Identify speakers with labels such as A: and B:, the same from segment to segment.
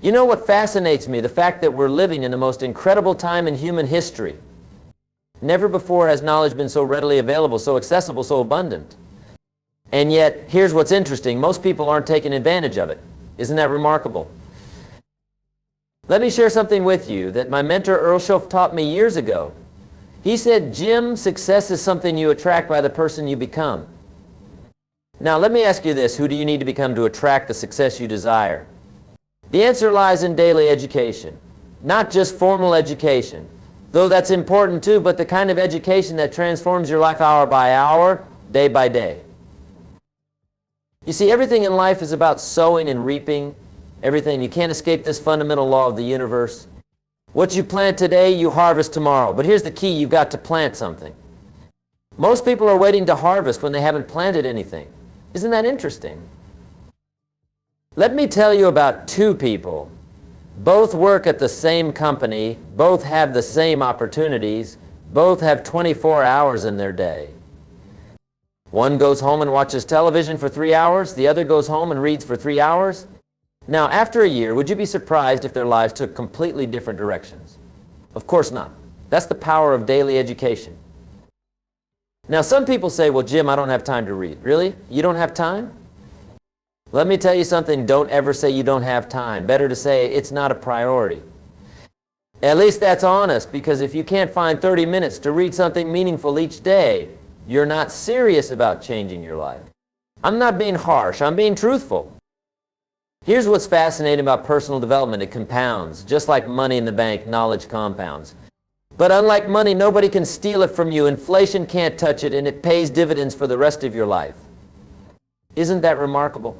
A: You know what fascinates me? The fact that we're living in the most incredible time in human history. Never before has knowledge been so readily available, so accessible, so abundant. And yet, here's what's interesting. Most people aren't taking advantage of it. Isn't that remarkable? Let me share something with you that my mentor Earl Schoff taught me years ago. He said, Jim, success is something you attract by the person you become. Now, let me ask you this. Who do you need to become to attract the success you desire? The answer lies in daily education, not just formal education, though that's important too, but the kind of education that transforms your life hour by hour, day by day. You see, everything in life is about sowing and reaping. Everything. You can't escape this fundamental law of the universe. What you plant today, you harvest tomorrow. But here's the key. You've got to plant something. Most people are waiting to harvest when they haven't planted anything. Isn't that interesting? Let me tell you about two people. Both work at the same company. Both have the same opportunities. Both have 24 hours in their day. One goes home and watches television for 3 hours. The other goes home and reads for 3 hours. Now, after a year, would you be surprised if their lives took completely different directions? Of course not. That's the power of daily education. Now, some people say, well, Jim, I don't have time to read. Really? You don't have time? Let me tell you something. Don't ever say you don't have time. Better to say it's not a priority. At least that's honest, because if you can't find 30 minutes to read something meaningful each day, you're not serious about changing your life. I'm not being harsh. I'm being truthful. Here's what's fascinating about personal development. It compounds. Just like money in the bank, knowledge compounds. But unlike money, nobody can steal it from you. Inflation can't touch it, and it pays dividends for the rest of your life. Isn't that remarkable?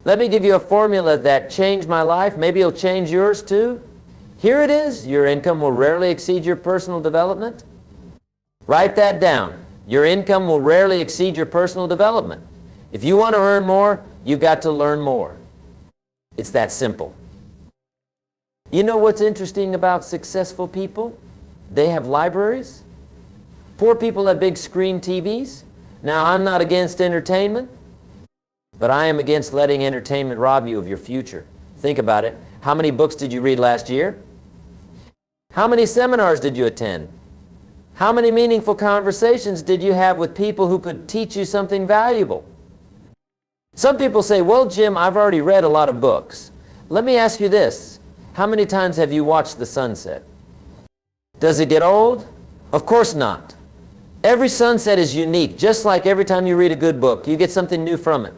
A: Let me give you a formula that changed my life. Maybe it'll change yours too. Here it is. Your income will rarely exceed your personal development. Write that down. Your income will rarely exceed your personal development. If you want to earn more, you've got to learn more. It's that simple. You know what's interesting about successful people? They have libraries. Poor people have big screen TVs. Now, I'm not against entertainment, but I am against letting entertainment rob you of your future. Think about it. How many books did you read last year? How many seminars did you attend? How many meaningful conversations did you have with people who could teach you something valuable? Some people say, well, Jim, I've already read a lot of books. Let me ask you this. How many times have you watched the sunset? Does it get old? Of course not. Every sunset is unique. Just like every time you read a good book, you get something new from it.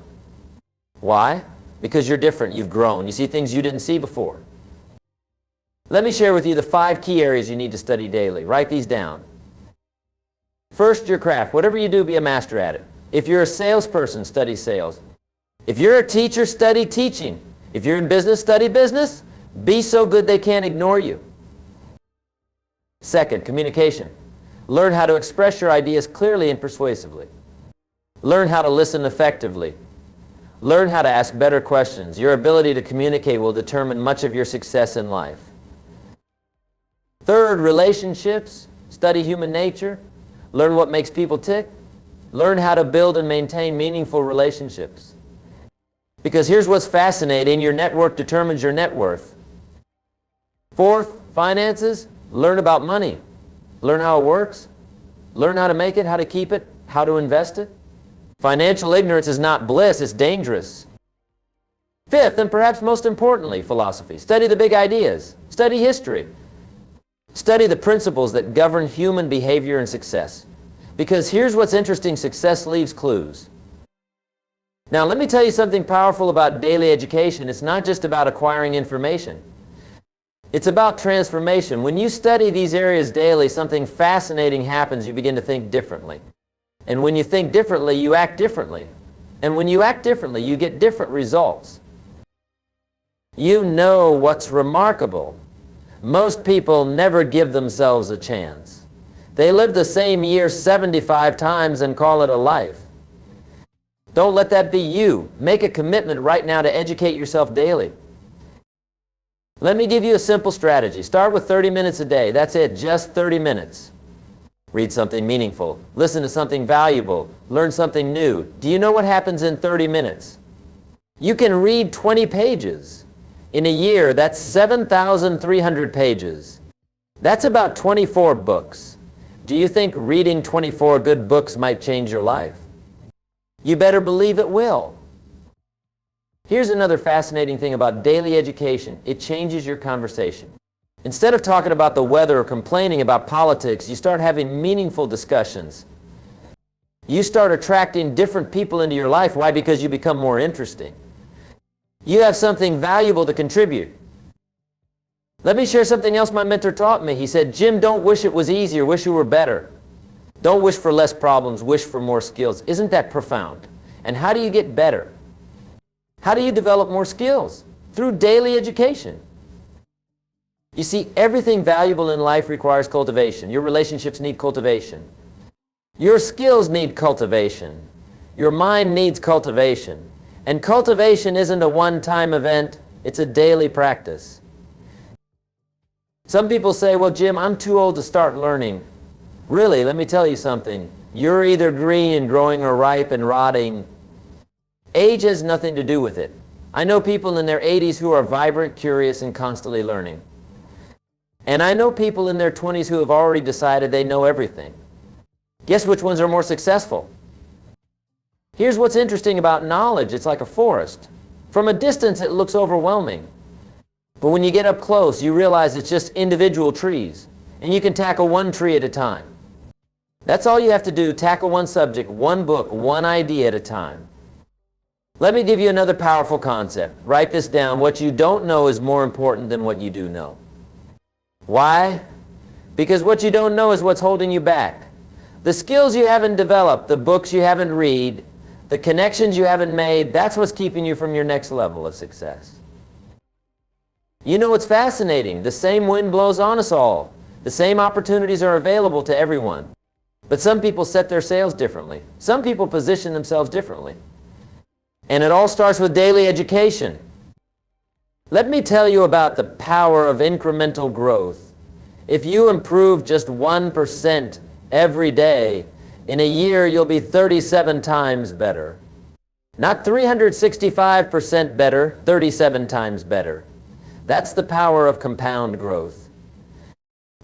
A: Why? Because you're different. You've grown. You see things you didn't see before. Let me share with you the 5 key areas you need to study daily. Write these down. First, your craft. Whatever you do, be a master at it. If you're a salesperson, study sales. If you're a teacher, study teaching. If you're in business, study business. Be so good they can't ignore you. Second, communication. Learn how to express your ideas clearly and persuasively. Learn how to listen effectively. Learn how to ask better questions. Your ability to communicate will determine much of your success in life. Third, relationships. Study human nature. Learn what makes people tick. Learn how to build and maintain meaningful relationships. Because here's what's fascinating. Your network determines your net worth. Fourth, finances. Learn about money. Learn how it works. Learn how to make it, how to keep it, how to invest it. Financial ignorance is not bliss, it's dangerous. Fifth, and perhaps most importantly, philosophy. Study the big ideas. Study history. Study the principles that govern human behavior and success. Because here's what's interesting, success leaves clues. Now, let me tell you something powerful about daily education. It's not just about acquiring information. It's about transformation. When you study these areas daily, something fascinating happens. You begin to think differently. And when you think differently, you act differently. And when you act differently, you get different results. You know what's remarkable? Most people never give themselves a chance. They live the same year 75 times and call it a life. Don't let that be you. Make a commitment right now to educate yourself daily. Let me give you a simple strategy. Start with 30 minutes a day. That's it, just 30 minutes. Read something meaningful. Listen to something valuable. Learn something new. Do you know what happens in 30 minutes? You can read 20 pages. In a year, that's 7,300 pages. That's about 24 books. Do you think reading 24 good books might change your life? You better believe it will. Here's another fascinating thing about daily education. It changes your conversation. Instead of talking about the weather or complaining about politics, you start having meaningful discussions. You start attracting different people into your life. Why? Because you become more interesting. You have something valuable to contribute. Let me share something else my mentor taught me. He said, Jim, don't wish it was easier, wish you were better. Don't wish for less problems, wish for more skills. Isn't that profound? And how do you get better? How do you develop more skills? Through daily education. You see, everything valuable in life requires cultivation. Your relationships need cultivation. Your skills need cultivation. Your mind needs cultivation. And cultivation isn't a one-time event, it's a daily practice. Some people say, well, Jim, I'm too old to start learning. Really, let me tell you something. You're either green and growing or ripe and rotting. Age has nothing to do with it. I know people in their 80s who are vibrant, curious, and constantly learning. And I know people in their 20s who have already decided they know everything. Guess which ones are more successful? Here's what's interesting about knowledge. It's like a forest. From a distance, it looks overwhelming. But when you get up close, you realize it's just individual trees. And you can tackle one tree at a time. That's all you have to do, tackle one subject, one book, one idea at a time. Let me give you another powerful concept. Write this down. What you don't know is more important than what you do know. Why? Because what you don't know is what's holding you back. The skills you haven't developed, the books you haven't read, the connections you haven't made, that's what's keeping you from your next level of success. You know what's fascinating? The same wind blows on us all. The same opportunities are available to everyone. But some people set their sails differently. Some people position themselves differently. And it all starts with daily education. Let me tell you about the power of incremental growth. If you improve just 1% every day, in a year you'll be 37 times better. Not 365% better, 37 times better. That's the power of compound growth.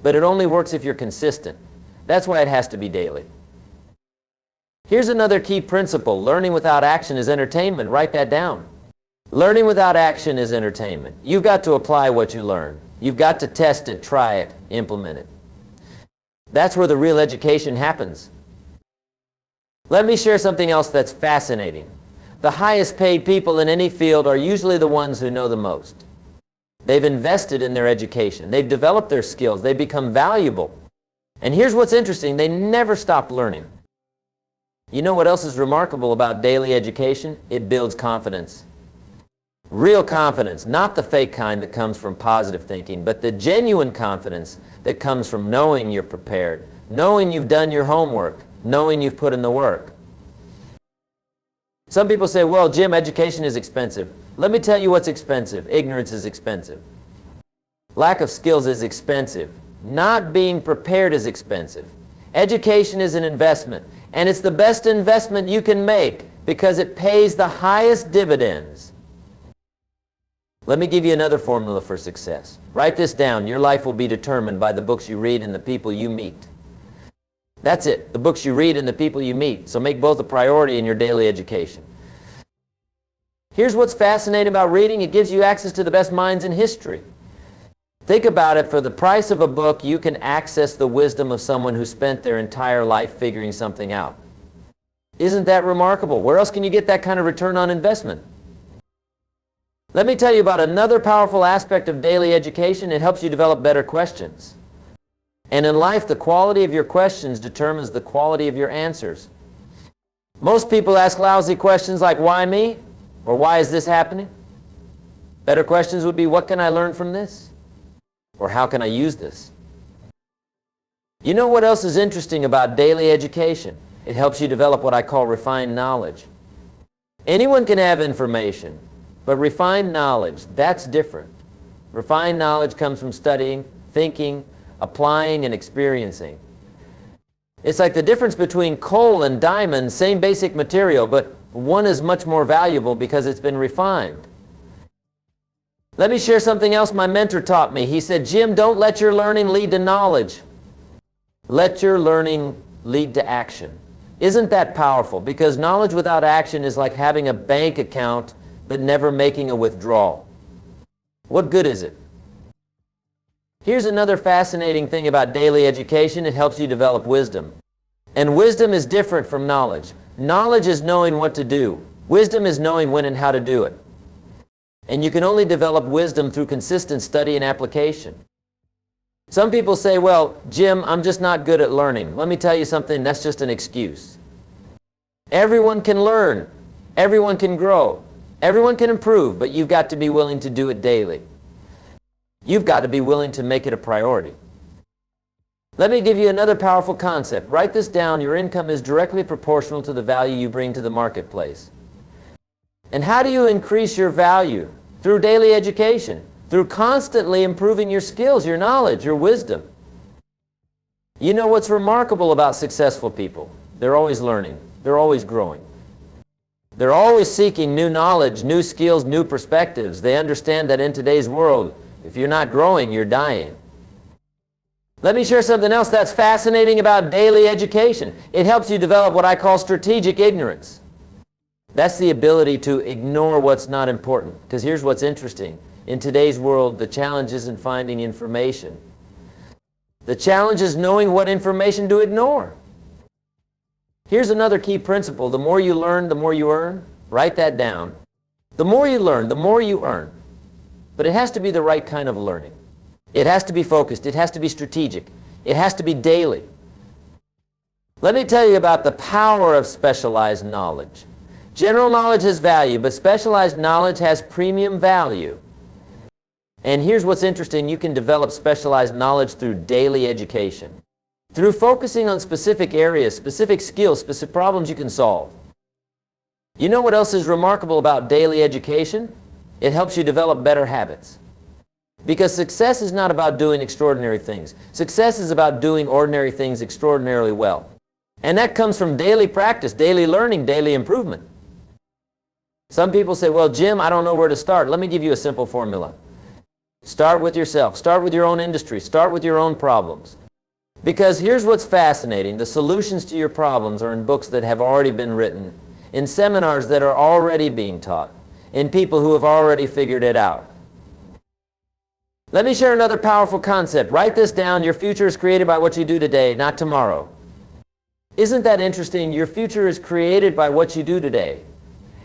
A: But it only works if you're consistent. That's why it has to be daily. Here's another key principle. Learning without action is entertainment. Write that down. Learning without action is entertainment. You've got to apply what you learn. You've got to test it, try it, implement it. That's where the real education happens. Let me share something else that's fascinating. The highest paid people in any field are usually the ones who know the most. They've invested in their education. They've developed their skills. They've become valuable. And here's what's interesting. They never stop learning. You know what else is remarkable about daily education? It builds confidence. Real confidence, not the fake kind that comes from positive thinking, but the genuine confidence that comes from knowing you're prepared, knowing you've done your homework, knowing you've put in the work. Some people say, well, Jim, education is expensive. Let me tell you what's expensive. Ignorance is expensive. Lack of skills is expensive. Not being prepared is expensive. Education is an investment, and it's the best investment you can make because it pays the highest dividends. Let me give you another formula for success. Write this down. Your life will be determined by the books you read and the people you meet. That's it, the books you read and the people you meet. So make both a priority in your daily education. Here's what's fascinating about reading. It gives you access to the best minds in history. Think about it. For the price of a book, you can access the wisdom of someone who spent their entire life figuring something out. Isn't that remarkable? Where else can you get that kind of return on investment? Let me tell you about another powerful aspect of daily education. It helps you develop better questions. And in life, the quality of your questions determines the quality of your answers. Most people ask lousy questions like, why me? Or why is this happening? Better questions would be, what can I learn from this? Or how can I use this? You know what else is interesting about daily education? It helps you develop what I call refined knowledge. Anyone can have information, but refined knowledge, that's different. Refined knowledge comes from studying, thinking, applying, and experiencing. It's like the difference between coal and diamond, same basic material, but one is much more valuable because it's been refined. Let me share something else my mentor taught me. He said, Jim, don't let your learning lead to knowledge. Let your learning lead to action. Isn't that powerful? Because knowledge without action is like having a bank account but never making a withdrawal. What good is it? Here's another fascinating thing about daily education. It helps you develop wisdom. And wisdom is different from knowledge. Knowledge is knowing what to do. Wisdom is knowing when and how to do it. And you can only develop wisdom through consistent study and application. Some people say, well, Jim, I'm just not good at learning. Let me tell you something, that's just an excuse. Everyone can learn. Everyone can grow. Everyone can improve, but you've got to be willing to do it daily. You've got to be willing to make it a priority. Let me give you another powerful concept. Write this down. Your income is directly proportional to the value you bring to the marketplace. And how do you increase your value? Through daily education, through constantly improving your skills, your knowledge, your wisdom. You know what's remarkable about successful people? They're always learning. They're always growing. They're always seeking new knowledge, new skills, new perspectives. They understand that in today's world, if you're not growing, you're dying. Let me share something else that's fascinating about daily education. It helps you develop what I call strategic ignorance. That's the ability to ignore what's not important. Because here's what's interesting. In today's world, the challenge isn't finding information. The challenge is knowing what information to ignore. Here's another key principle. The more you learn, the more you earn. Write that down. The more you learn, the more you earn. But it has to be the right kind of learning. It has to be focused. It has to be strategic. It has to be daily. Let me tell you about the power of specialized knowledge. General knowledge has value, but specialized knowledge has premium value. And here's what's interesting. You can develop specialized knowledge through daily education. Through focusing on specific areas, specific skills, specific problems you can solve. You know what else is remarkable about daily education? It helps you develop better habits. Because success is not about doing extraordinary things. Success is about doing ordinary things extraordinarily well. And that comes from daily practice, daily learning, daily improvement. Some people say, well, Jim, I don't know where to start. Let me give you a simple formula. Start with yourself. Start with your own industry. Start with your own problems. Because here's what's fascinating. The solutions to your problems are in books that have already been written, in seminars that are already being taught, in people who have already figured it out. Let me share another powerful concept. Write this down. Your future is created by what you do today, not tomorrow. Isn't that interesting? Your future is created by what you do today.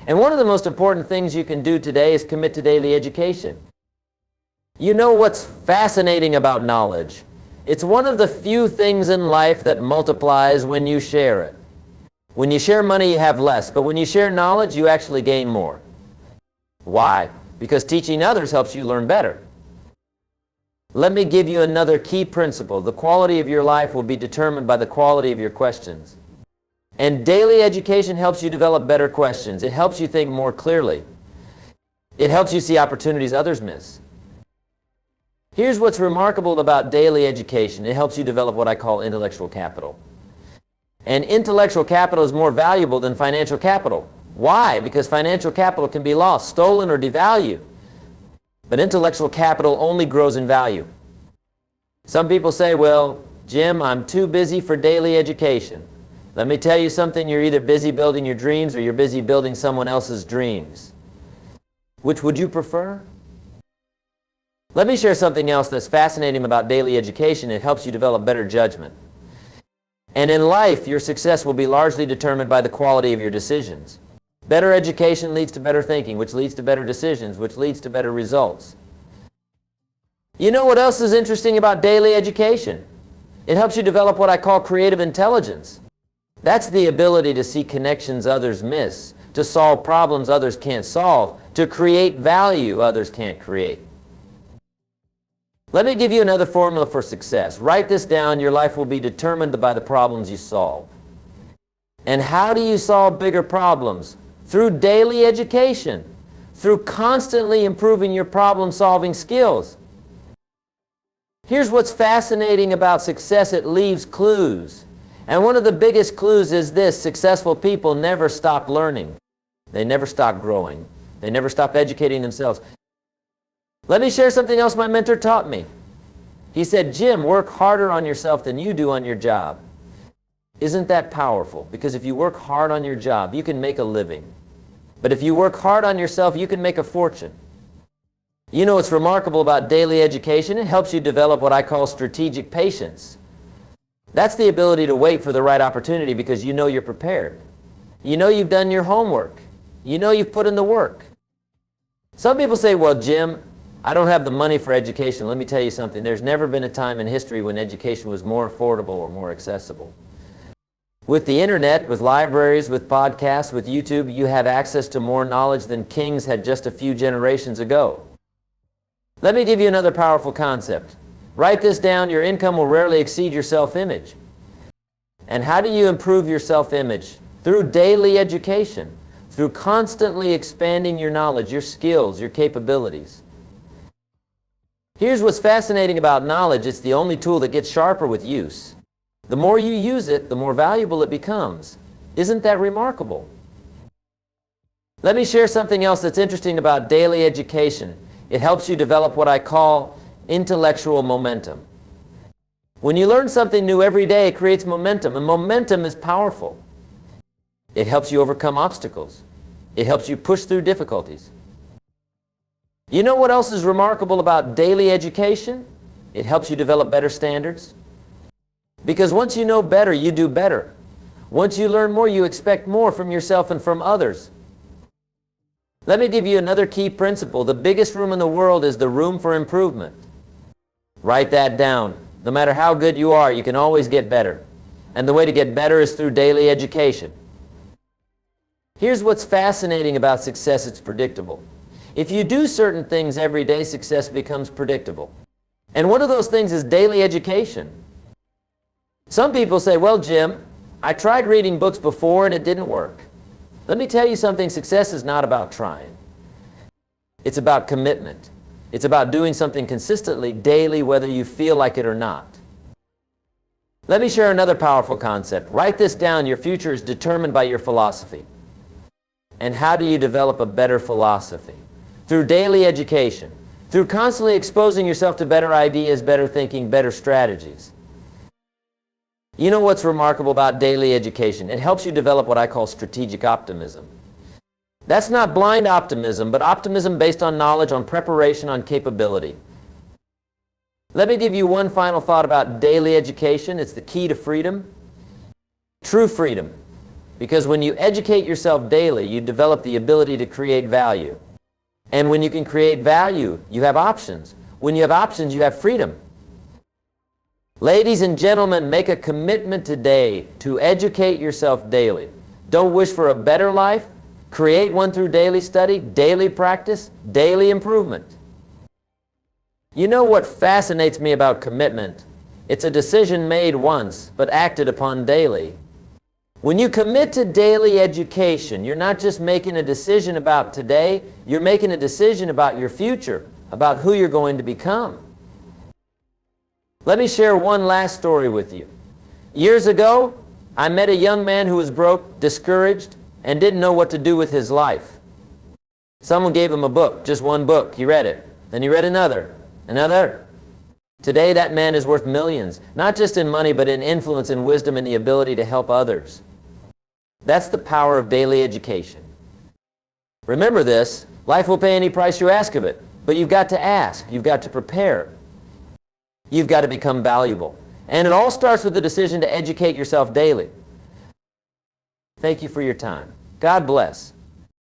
A: And one of the most important things you can do today is commit to daily education. You know what's fascinating about knowledge? It's one of the few things in life that multiplies when you share it. When you share money, you have less. But when you share knowledge, you actually gain more. Why? Because teaching others helps you learn better. Let me give you another key principle. The quality of your life will be determined by the quality of your questions. And daily education helps you develop better questions. It helps you think more clearly. It helps you see opportunities others miss. Here's what's remarkable about daily education. It helps you develop what I call intellectual capital. And intellectual capital is more valuable than financial capital. Why? Because financial capital can be lost, stolen, or devalued. But intellectual capital only grows in value. Some people say, well, Jim, I'm too busy for daily education. Let me tell you something. You're either busy building your dreams or you're busy building someone else's dreams. Which would you prefer? Let me share something else that's fascinating about daily education. It helps you develop better judgment. And in life, your success will be largely determined by the quality of your decisions. Better education leads to better thinking, which leads to better decisions, which leads to better results. You know what else is interesting about daily education? It helps you develop what I call creative intelligence. That's the ability to see connections others miss, to solve problems others can't solve, to create value others can't create. Let me give you another formula for success. Write this down. Your life will be determined by the problems you solve. And how do you solve bigger problems? Through daily education, through constantly improving your problem-solving skills. Here's what's fascinating about success. It leaves clues. And one of the biggest clues is this: successful people never stop learning. They never stop growing. They never stop educating themselves. Let me share something else my mentor taught me. He said, Jim, work harder on yourself than you do on your job. Isn't that powerful? Because if you work hard on your job, you can make a living. But if you work hard on yourself, you can make a fortune. You know what's remarkable about daily education? It helps you develop what I call strategic patience. That's the ability to wait for the right opportunity because you know you're prepared. You know you've done your homework. You know you've put in the work. Some people say, well, Jim, I don't have the money for education. Let me tell you something. There's never been a time in history when education was more affordable or more accessible. With the internet, with libraries, with podcasts, with YouTube, you have access to more knowledge than kings had just a few generations ago. Let me give you another powerful concept. Write this down. Your income will rarely exceed your self-image. And how do you improve your self-image? Through daily education, through constantly expanding your knowledge, your skills, your capabilities. Here's what's fascinating about knowledge. It's the only tool that gets sharper with use. The more you use it, the more valuable it becomes. Isn't that remarkable? Let me share something else that's interesting about daily education. It helps you develop what I call intellectual momentum. When you learn something new every day, it creates momentum, and momentum is powerful. It helps you overcome obstacles. It helps you push through difficulties. You know what else is remarkable about daily education? It helps you develop better standards. Because once you know better, you do better. Once you learn more, you expect more from yourself and from others. Let me give you another key principle. The biggest room in the world is the room for improvement. Write that down. No matter how good you are, you can always get better. And the way to get better is through daily education. Here's what's fascinating about success. It's predictable. If you do certain things every day, success becomes predictable. And one of those things is daily education. Some people say, well, Jim, I tried reading books before and it didn't work. Let me tell you something. Success is not about trying. It's about commitment. It's about doing something consistently, daily, whether you feel like it or not. Let me share another powerful concept. Write this down. Your future is determined by your philosophy. And how do you develop a better philosophy? Through daily education. Through constantly exposing yourself to better ideas, better thinking, better strategies. You know what's remarkable about daily education? It helps you develop what I call strategic optimism. That's not blind optimism, but optimism based on knowledge, on preparation, on capability. Let me give you one final thought about daily education. It's the key to freedom. True freedom. Because when you educate yourself daily, you develop the ability to create value. And when you can create value, you have options. When you have options, you have freedom. Ladies and gentlemen, make a commitment today to educate yourself daily. Don't wish for a better life. Create one through daily study, daily practice, daily improvement. You know what fascinates me about commitment? It's a decision made once, but acted upon daily. When you commit to daily education, you're not just making a decision about today, you're making a decision about your future, about who you're going to become. Let me share one last story with you. Years ago, I met a young man who was broke, discouraged, and didn't know what to do with his life. Someone gave him a book, just one book. He read it. Then he read another. Today, that man is worth millions, not just in money, but in influence and wisdom and the ability to help others. That's the power of daily education. Remember this, life will pay any price you ask of it, but you've got to ask, you've got to prepare. You've got to become valuable. And it all starts with the decision to educate yourself daily. Thank you for your time. God bless.